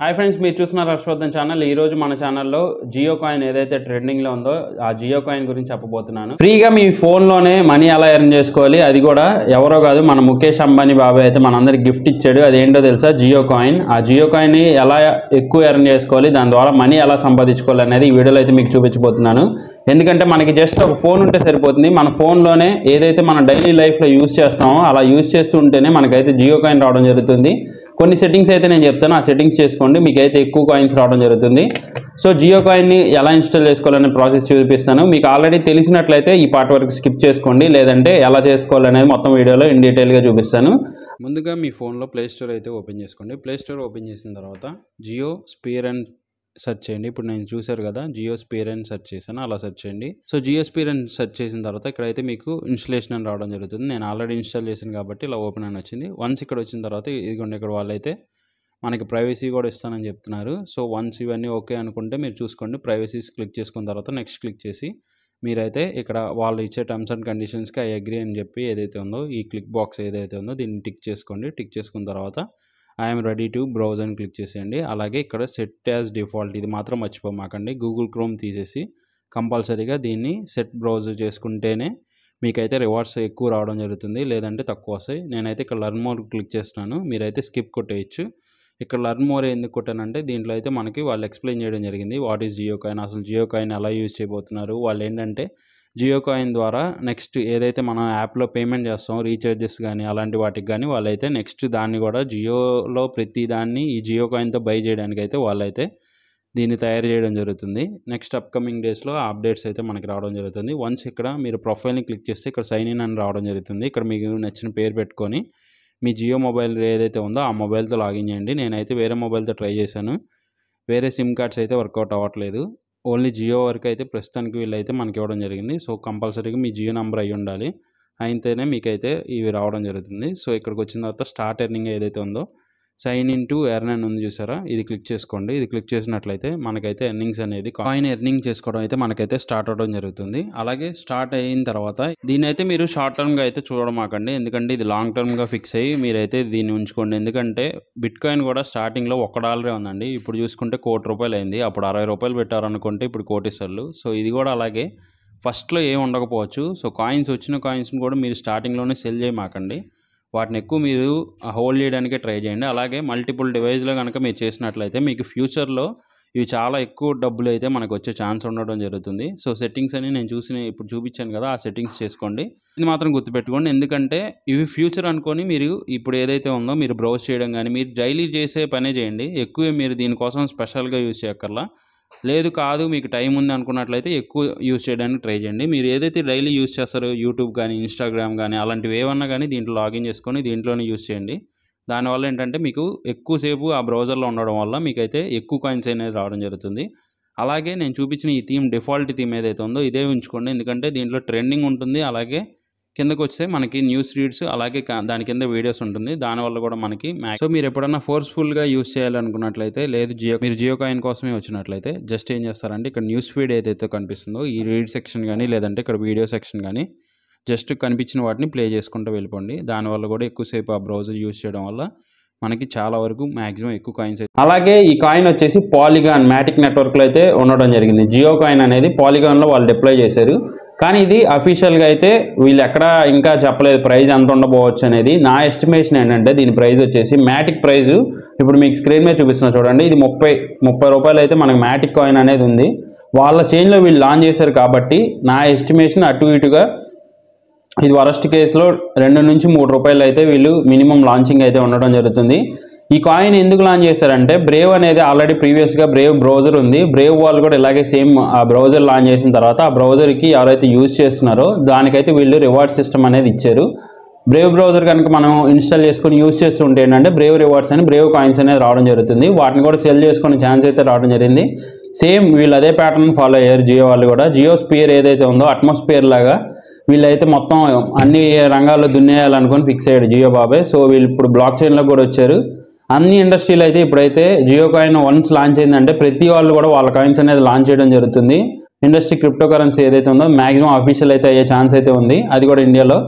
Hi friends, మీరు చూస్తున్నారు Harshavardhan channel. ఈ రోజు మన ఛానల్లో జియో కాయిన్ ఏదైతే ట్రెండింగ్ లో ఉందో ఆ జియో కాయిన్ గురించి చెప్పబోతున్నాను. ఫ్రీగా మీ ఫోన్ లోనే మనీ ఎలా ఎర్న్ చేసుకోవాలి, అది కూడా ఎవరో కాదు మన ముఖేష్ అంబానీ బాబాయ్ అయితే మనందరికి గిఫ్ట్ ఇచ్చాడు. అదేంటో తెలుసా? జియో కాయిన్. ఆ జియో కాయిన్ ని ఎలా ఎక్కువ ఎర్న్ చేసుకోవాలి, దాని ద్వారా మనీ ఎలా సంపాదించుకోవాలి అనేది ఈ వీడియోలో అయితే మీకు చూపించబోతున్నాను. ఎందుకంటే మనకి జస్ట్ ఒక ఫోన్ ఉంటే సరిపోతుంది. మన ఫోన్లోనే ఏదైతే మన డైలీ లైఫ్లో యూజ్ చేస్తామో అలా యూజ్ చేస్తూ ఉంటేనే మనకైతే జియో కాయిన్ రావడం జరుగుతుంది. కొన్ని సెట్టింగ్స్ అయితే నేను చెప్తాను, ఆ సెట్టింగ్స్ చేసుకోండి, మీకైతే ఎక్కువ కాయిన్స్ రావడం జరుగుతుంది. సో జియో కాయిన్ని ఎలా ఇన్స్టాల్ చేసుకోవాలనే ప్రాసెస్ చూపిస్తాను. మీకు ఆల్రెడీ తెలిసినట్లయితే ఈ పార్ట్ వరకు స్కిప్ చేసుకోండి, లేదంటే ఎలా చేసుకోవాలనేది మొత్తం వీడియోలో ఇన్ డీటెయిల్గా చూపిస్తాను. ముందుగా మీ ఫోన్లో ప్లే స్టోర్ అయితే ఓపెన్ చేసుకోండి. ప్లే స్టోర్ ఓపెన్ చేసిన తర్వాత జియో స్పియర్ అండ్ సెర్చ్ చేయండి. ఇప్పుడు నేను చూసారు కదా, జియో స్పియర్ అని సెర్చ్ చేశాను, అలా సెర్చ్ చేయండి. సో జియో స్పియర్ అని సెర్చ్ చేసిన తర్వాత ఇక్కడైతే మీకు ఇన్స్టలేషన్ అని రావడం జరుగుతుంది. నేను ఆల్రెడీ ఇన్స్టాల్ చేశాను కాబట్టి ఇలా ఓపెన్ అని వచ్చింది. వన్స్ ఇక్కడ వచ్చిన తర్వాత ఇదిగోండి, ఇక్కడ వాళ్ళైతే మనకి ప్రైవసీ కూడా ఇస్తానని చెప్తున్నారు. సో వన్స్ ఇవన్నీ ఓకే అనుకుంటే మీరు చూసుకోండి. ప్రైవసీస్ క్లిక్ చేసుకున్న తర్వాత నెక్స్ట్ క్లిక్ చేసి మీరైతే ఇక్కడ వాళ్ళు ఇచ్చే టర్మ్స్ అండ్ కండిషన్స్కి ఐ అగ్రీ అని చెప్పి ఏదైతే ఉందో ఈ క్లిక్ బాక్స్ ఏదైతే ఉందో దీన్ని టిక్ చేసుకోండి. టిక్ చేసుకున్న తర్వాత ఐఎమ్ రెడీ టు బ్రౌజ్ అని క్లిక్ చేసేయండి. అలాగే ఇక్కడ సెట్ యాజ్ డిఫాల్ట్ ఇది మాత్రం మర్చిపోమాకండి. గూగుల్ క్రోమ్ తీసేసి కంపల్సరీగా దీన్ని సెట్ బ్రౌజ్ చేసుకుంటేనే మీకైతే రివార్డ్స్ ఎక్కువ రావడం జరుగుతుంది, లేదంటే తక్కువ వస్తాయి. నేనైతే ఇక్కడ లర్న్ మోర్ క్లిక్ చేస్తున్నాను, మీరైతే స్కిప్ కొట్టేయచ్చు. ఇక్కడ లర్న్ మోర్ ఎందుకు కొట్టానంటే దీంట్లో అయితే మనకి వాళ్ళు ఎక్స్ప్లెయిన్ చేయడం జరిగింది వాట్ ఈస్ జియో కాయిన్, అసలు జియో కాయిన్ ఎలా యూజ్ చేయబోతున్నారు. వాళ్ళు ఏంటంటే జియో కాయిన్ ద్వారా నెక్స్ట్ ఏదైతే మనం యాప్లో పేమెంట్ చేస్తామో రీఛార్జెస్ కానీ అలాంటి వాటికి కానీ వాళ్ళైతే నెక్స్ట్ దాన్ని కూడా జియోలో ప్రతి దాన్ని ఈ జియో కాయిన్తో బై చేయడానికి అయితే వాళ్ళైతే దీన్ని తయారు చేయడం జరుగుతుంది. నెక్స్ట్ అప్కమింగ్ డేస్లో అప్డేట్స్ అయితే మనకి రావడం జరుగుతుంది. వన్స్ ఇక్కడ మీరు ప్రొఫైల్ని క్లిక్ చేస్తే ఇక్కడ సైన్ ఇన్ అని రావడం జరుగుతుంది. ఇక్కడ మీకు నచ్చిన పేరు పెట్టుకొని మీ జియో మొబైల్ ఏదైతే ఉందో ఆ మొబైల్తో లాగిన్ చేయండి. నేనైతే వేరే మొబైల్తో ట్రై చేశాను, వేరే సిమ్ కార్డ్స్ అయితే వర్కౌట్ అవ్వట్లేదు. ఓన్లీ జియో వరకు అయితే ప్రస్తుతానికి వీళ్ళైతే మనకి ఇవ్వడం జరిగింది. సో కంపల్సరీగా మీ జియో నెంబర్ అయ్యి ఉండాలి, అయితేనే మీకైతే ఇవి రావడం జరుగుతుంది. సో ఇక్కడికి వచ్చిన తర్వాత స్టార్ట్ ఎర్నింగ్ ఏదైతే ఉందో సైన్ ఇన్ టు ఎర్న్ అని ఉంది చూసారా, ఇది క్లిక్ చేసుకోండి. ఇది క్లిక్ చేసినట్లయితే మనకైతే ఎర్నింగ్స్ అనేది కాయిన్ ఎర్నింగ్ చేసుకోవడం అయితే మనకైతే స్టార్ట్ అవడం జరుగుతుంది. అలాగే స్టార్ట్ అయిన తర్వాత దీని అయితే మీరు షార్ట్ టర్మ్గా అయితే చూడమాకండి, ఎందుకంటే ఇది లాంగ్ టర్మ్గా ఫిక్స్ అయ్యి మీరైతే దీన్ని ఉంచుకోండి. ఎందుకంటే బిట్ కాయిన్ కూడా స్టార్టింగ్లో $1 ఉందండి, ఇప్పుడు చూసుకుంటే ₹1,00,00,000 అయింది. అప్పుడు ₹60 పెట్టారనుకుంటే ఇప్పుడు కోటీశ్వర్లు. సో ఇది కూడా అలాగే ఫస్ట్లో ఏం ఉండకపోవచ్చు. సో కాయిన్స్ వచ్చిన కాయిన్స్ని కూడా మీరు స్టార్టింగ్లోనే సెల్ చేయమాకండి, వాటిని ఎక్కువ మీరు హోల్డ్ చేయడానికే ట్రై చేయండి. అలాగే మల్టిపుల్ డివైస్లో కనుక మీరు చేసినట్లయితే మీకు ఫ్యూచర్లో ఇవి చాలా ఎక్కువ డబ్బులు అయితే మనకు వచ్చే ఛాన్స్ ఉండడం జరుగుతుంది. సో సెట్టింగ్స్ అని నేను ఇప్పుడు చూపించాను కదా, ఆ సెట్టింగ్స్ చేసుకోండి. ఇది మాత్రం గుర్తుపెట్టుకోండి, ఎందుకంటే ఇవి ఫ్యూచర్ అనుకొని మీరు ఇప్పుడు ఏదైతే ఉందో మీరు బ్రౌజ్ చేయడం కానీ మీరు డైలీ చేసే పనే చేయండి. ఎక్కువ మీరు దీనికోసం స్పెషల్గా యూజ్ చేయక్కర్లా. లేదు కాదు మీకు టైం ఉంది అనుకున్నట్లయితే ఎక్కువ యూజ్ చేయడానికి ట్రై చేయండి. మీరు ఏదైతే డైలీ యూజ్ చేస్తారో యూట్యూబ్ కానీ ఇన్స్టాగ్రామ్ కానీ అలాంటివి ఏమన్నా కానీ దీంట్లో లాగిన్ చేసుకొని దీంట్లోనే యూజ్ చేయండి. దానివల్ల ఏంటంటే మీకు ఎక్కువసేపు ఆ బ్రౌజర్లో ఉండడం వల్ల మీకైతే ఎక్కువ కాయిన్స్ అనేది రావడం జరుగుతుంది. అలాగే నేను చూపించిన ఈ థీమ్ డిఫాల్ట్ థీమ్ ఏదైతే ఉందో ఇదే ఉంచుకోండి, ఎందుకంటే దీంట్లో ట్రెండింగ్ ఉంటుంది. అలాగే కిందకు వస్తే మనకి న్యూస్ రీడ్స్ అలాగే దాని కింద వీడియోస్ ఉంటుంది, దానివల్ల కూడా మనకి సో మీరు ఎప్పుడన్నా ఫోర్స్ఫుల్గా యూజ్ చేయాలనుకున్నట్లయితే లేదు మీరు జియో కాయిన్ కోసమే వచ్చినట్లయితే జస్ట్ ఏం చేస్తారంటే ఇక్కడ న్యూస్ ఫీడ్ ఏదైతే కనిపిస్తుందో ఈ రీడ్ సెక్షన్ కానీ లేదంటే ఇక్కడ వీడియో సెక్షన్ కానీ జస్ట్ కనిపించిన వాటిని ప్లే చేసుకుంటూ వెళ్ళిపోండి. దానివల్ల కూడా ఎక్కువసేపు ఆ బ్రౌజర్ యూజ్ చేయడం వల్ల మనకి చాలా వరకు మ్యాక్సిమం ఎక్కువ కాయిన్స్. అలాగే ఈ కాయిన్ వచ్చేసి పాలిగాన్ మ్యాటిక్ నెట్వర్క్లో అయితే ఉండడం జరిగింది. జియో కాయిన్ అనేది పాలిగాన్లో వాళ్ళు డిప్లాయ్ చేశారు, కానీ ఇది అఫీషియల్గా అయితే వీళ్ళు ఎక్కడ ఇంకా చెప్పలేదు ప్రైస్ ఎంత ఉండబోవచ్చు అనేది. నా ఎస్టిమేషన్ ఏంటంటే దీని ప్రైస్ వచ్చేసి మ్యాటిక్ ప్రైస్ ఇప్పుడు మీకు స్క్రీన్ మీద చూపిస్తున్నా చూడండి, ఇది 30 రూపాయలు అయితే మనకి మ్యాటిక్ కాయిన్ అనేది ఉంది. వాళ్ళ చేంజ్లో వీళ్ళు లాంచ్ చేశారు కాబట్టి నా ఎస్టిమేషన్ అటు ఇటుగా ఇది వరస్ట్ కేసులో $2 నుంచి $3 అయితే వీళ్ళు మినిమం లాంచింగ్ అయితే ఉండడం జరుగుతుంది. ఈ కాయిన్ ఎందుకు లాంచ్ చేశారంటే బ్రేవ్ అనేది ఆల్రెడీ ప్రీవియస్గా బ్రేవ్ బ్రౌజర్ ఉంది. బ్రేవ్ వాళ్ళు కూడా ఇలాగే సేమ్ ఆ బ్రౌజర్ లాంచ్ చేసిన తర్వాత ఆ బ్రౌజర్కి ఎవరైతే యూజ్ చేస్తున్నారో దానికైతే వీళ్ళు రివార్డ్ సిస్టమ్ అనేది ఇచ్చారు. బ్రేవ్ బ్రౌజర్ కనుక మనం ఇన్స్టాల్ చేసుకొని యూజ్ చేస్తుంటే ఏంటంటే బ్రేవ్ రివార్డ్స్ అని బ్రేవ్ కాయిన్స్ అనేది రావడం జరుగుతుంది. వాటిని కూడా సెల్ చేసుకునే ఛాన్స్ అయితే రావడం జరిగింది. సేమ్ వీళ్ళు అదే ప్యాటర్న్ ఫాలో అయ్యారు జియో వాళ్ళు కూడా. జియో స్పియర్ ఏదైతే ఉందో అట్మాస్ఫియర్ లాగా వీళ్ళైతే మొత్తం అన్ని రంగాల్లో దున్నేయాలనుకొని ఫిక్స్ అయ్యాడు జియో బాబాయ్. సో వీళ్ళు ఇప్పుడు బ్లాక్ చైన్లో కూడా వచ్చారు. అన్ని ఇండస్ట్రీలు అయితే ఇప్పుడైతే జియో కాయిన్ వన్స్ లాంచ్ అయిందంటే ప్రతి వాళ్ళు కూడా వాళ్ళ కాయిన్స్ అనేది లాంచ్ చేయడం జరుగుతుంది. ఇండస్ట్రీ క్రిప్టో కరెన్సీ ఏదైతే ఉందో మ్యాక్సిమం అఫీషియల్ అయితే అయ్యే ఛాన్స్ అయితే ఉంది, అది కూడా ఇండియాలో.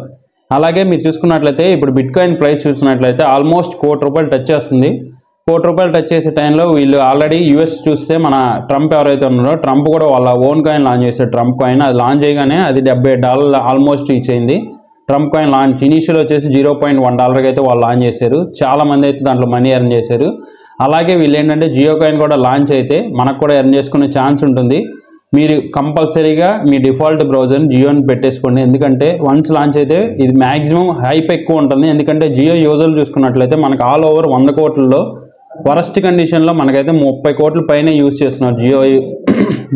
అలాగే మీరు చూసుకున్నట్లయితే ఇప్పుడు బిట్ కాయిన్ ప్రైస్ చూసినట్లయితే ఆల్మోస్ట్ ₹1,00,00,000 టచ్ చేస్తుంది. ₹1 టచ్ చేసే టైంలో వీళ్ళు ఆల్రెడీ యూఎస్ చూస్తే మన ట్రంప్ ఎవరైతే ఉన్నారో ట్రంప్ కూడా వాళ్ళ ఓన్ కాయిన్ లాంచ్ చేశారు. ట్రంప్ కాయిన్ అది లాంచ్ చేయగానే అది $70 ఆల్మోస్ట్ రీచ్ అయింది. ట్రంప్ కాయిన్ లాంచ్ ఇనీషియల్ వచ్చేసి $0.1 అయితే వాళ్ళు లాంచ్ చేశారు. చాలా మంది అయితే దాంట్లో మనీ ఎర్న్ చేశారు. అలాగే వీళ్ళు ఏంటంటే జియో కాయిన్ కూడా లాంచ్ అయితే మనకు కూడా ఎర్న్ చేసుకునే ఛాన్స్ ఉంటుంది. మీరు కంపల్సరీగా మీ డిఫాల్ట్ బ్రౌజర్ని జియోని పెట్టేసుకోండి. ఎందుకంటే వన్స్ లాంచ్ అయితే ఇది మ్యాక్సిమం హైప్ ఎక్కువ ఉంటుంది. ఎందుకంటే జియో యూజర్లు చూసుకున్నట్లయితే మనకు ఆల్ ఓవర్ 100 కోట్లలో వరస్ట్ కండిషన్లో మనకైతే 30 కోట్ల పైన యూజ్ చేస్తున్నారు.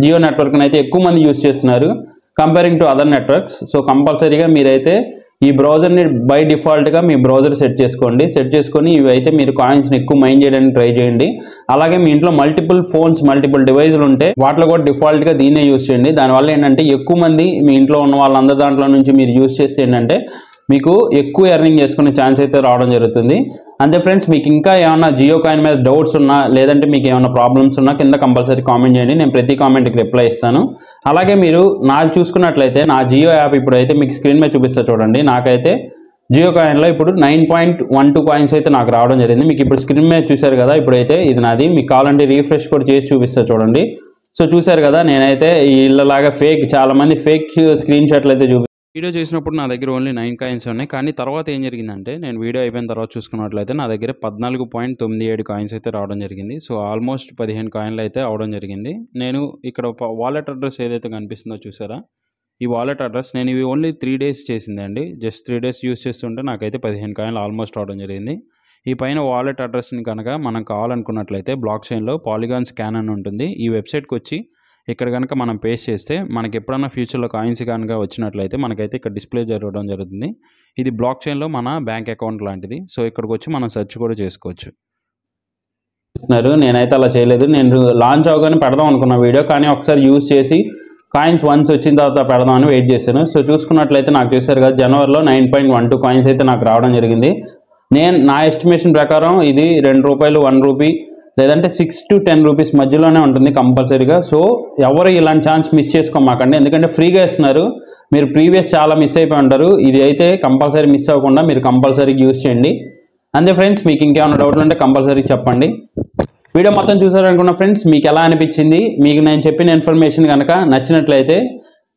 జియో నెట్వర్క్ని అయితే ఎక్కువ మంది యూజ్ చేస్తున్నారు comparing to other networks. So కంపల్సరీగా మీరైతే ఈ బ్రౌజర్ని బై డిఫాల్ట్గా మీ బ్రౌజర్ సెట్ చేసుకోండి. సెట్ చేసుకొని ఇవి అయితే మీరు కాయిన్స్ని ఎక్కువ మైన్ చేయడానికి ట్రై చేయండి. అలాగే మీ ఇంట్లో మల్టిపుల్ ఫోన్స్ మల్టిపుల్ డివైజులు ఉంటే వాటిలో కూడా డిఫాల్ట్గా దీన్నే యూజ్ చేయండి. దానివల్ల ఏంటంటే ఎక్కువ మంది మీ ఇంట్లో ఉన్న వాళ్ళందరి దాంట్లో నుంచి మీరు యూజ్ చేస్తే ఏంటంటే మీకు ఎక్కువ ఎర్నింగ్ చేసుకునే ఛాన్స్ అయితే రావడం జరుగుతుంది. అంతే ఫ్రెండ్స్, మీకు ఇంకా ఏమైనా జియో కాయిన్ మీద డౌట్స్ ఉన్నా లేదంటే మీకు ఏమైనా ప్రాబ్లమ్స్ ఉన్నా కింద కంపల్సరీ కామెంట్ చేయండి. నేను ప్రతి కామెంట్కి రిప్లై ఇస్తాను. అలాగే మీరు నాది చూసుకున్నట్లయితే నా జియో యాప్ ఇప్పుడైతే మీకు స్క్రీన్ మీద చూపిస్తా చూడండి. నాకైతే జియో కాయిన్లో ఇప్పుడు 9.12 కాయిన్స్ అయితే నాకు రావడం జరిగింది. మీకు ఇప్పుడు స్క్రీన్ మీద చూశారు కదా, ఇప్పుడైతే ఇది నాది. మీకు కావాలంటే రీఫ్రెష్ కూడా చేసి చూపిస్తా చూడండి. సో చూశారు కదా, నేనైతే వీళ్ళలాగా చాలామంది ఫేక్ స్క్రీన్ షాట్లు అయితే వీడియో చేసినప్పుడు నా దగ్గర ఓన్లీ 9 కాయిన్స్ ఉన్నాయి. కానీ తర్వాత ఏం జరిగిందంటే నేను వీడియో అయిపోయిన తర్వాత చూసుకున్నట్లయితే నా దగ్గర 14.97 కాయిన్స్ అయితే రావడం జరిగింది. సో ఆల్మోస్ట్ 15 కాయిన్లు అయితే అవడం జరిగింది. నేను ఇక్కడ వాలెట్ అడ్రస్ ఏదైతే కనిపిస్తుందో చూసారా, ఈ వాలెట్ అడ్రస్ నేను ఇవి ఓన్లీ 3 డేస్ చేసింది అండి. జస్ట్ 3 డేస్ యూస్ చేస్తుంటే నాకైతే 15 కాయిన్లు ఆల్మోస్ట్ అవడం జరిగింది. ఈ పైన వాలెట్ అడ్రస్ని కనుక మనం కావాలనుకున్నట్లయితే బ్లాక్ చైన్లో పాలిగాన్ స్కాన్ అని ఉంటుంది. ఈ వెబ్సైట్కి వచ్చి ఇక్కడ కనుక మనం పేస్ట్ చేస్తే మనకి ఎప్పుడన్నా ఫ్యూచర్లో కాయిన్స్ కనుక వచ్చినట్లయితే మనకైతే ఇక్కడ డిస్ప్లే జరగడం జరుగుతుంది. ఇది బ్లాక్ చైన్లో మన బ్యాంక్ అకౌంట్ లాంటిది. సో ఇక్కడికి వచ్చి మనం సెర్చ్ కూడా చేసుకోవచ్చు. నేనైతే అలా చేయలేదు. నేను లాంచ్ అవగానే పెడదాం అనుకున్న వీడియో, కానీ ఒకసారి యూజ్ చేసి కాయిన్స్ వన్స్ వచ్చిన తర్వాత పెడదామని వెయిట్ చేశాను. సో చూసుకున్నట్లయితే నాకు చూసారు కదా, జనవరిలో 9.12 కాయిన్స్ అయితే నాకు రావడం జరిగింది. నా ఎస్టిమేషన్ ప్రకారం ఇది ₹2, ₹1 లేదంటే 6 to 10 రూపీస్ మధ్యలోనే ఉంటుంది కంపల్సరీగా. సో ఎవరు ఇలాంటి ఛాన్స్ మిస్ చేసుకోమాకండి, ఎందుకంటే ఫ్రీగా ఇస్తున్నారు. మీరు ప్రీవియస్ చాలా మిస్ అయిపోయి ఉంటారు. ఇది అయితే కంపల్సరీ మిస్ అవ్వకుండా మీరు కంపల్సరీ యూజ్ చేయండి. అంతే ఫ్రెండ్స్, మీకు ఇంకేమైనా డౌట్లు ఉంటే కంపల్సరీ చెప్పండి. వీడియో మొత్తం చూసారనుకున్న ఫ్రెండ్స్, మీకు ఎలా అనిపించింది? మీకు నేను చెప్పిన ఇన్ఫర్మేషన్ కనుక నచ్చినట్లయితే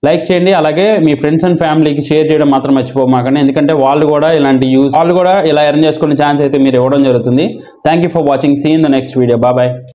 లైక్ చేయండి. అలాగే మీ ఫ్రెండ్స్ అండ్ ఫ్యామిలీకి షేర్ చేయడం మాత్రం మర్చిపోమాకండి, ఎందుకంటే వాళ్ళు కూడా ఇలా ఎర్న్ చేసుకునే ఛాన్స్ అయితే మీరు ఇవ్వడం జరుగుతుంది. Thank you for watching. See in the next video. Bye.